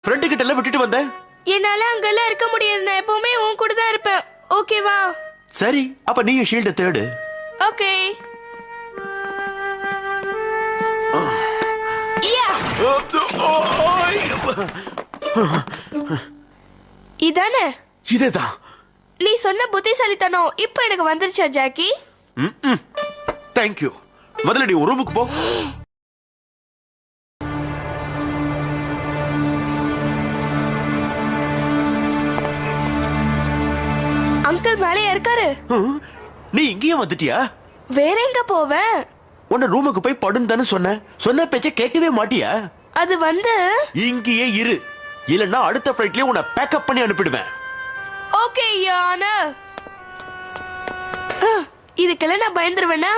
Friend கிட்ட எல்லாம் விட்டுட்டு வந்த? என்னால அங்கெல்லாம் இருக்க முடியாது. நான் எப்பவுமே உன் கூட தான் இருப்பேன். ஓகேவா? சரி, அப்ப நீ ஷீல்ட தேடு. ஓகே. இதானே? இதேதான். நீ சொன்ன புத்திசாலித்தனம் இப்ப எனக்கு வந்துருச்சா ஜாக்கி? Thank you. முதல்ல நீ ஒரு ரூமுக்கு போ. அங்கிள் மேலே இருக்காரு. நீ இங்கேயும் வந்துட்டியா? வேற எங்க போவேன்? உன்ன ரூமுக்கு போய் படுன்னு தானே சொன்ன பேச்ச கேட்கவே மாட்டியா? அது வந்து இங்கேயே இரு, இல்லன்னா அடுத்த ஃபிளைட்லயே உன்னை பேக்கப் பண்ணி அனுப்பிடுவேன். ஓகே யான. இதுக்கெல்லாம் நான் பயந்துருவேனா?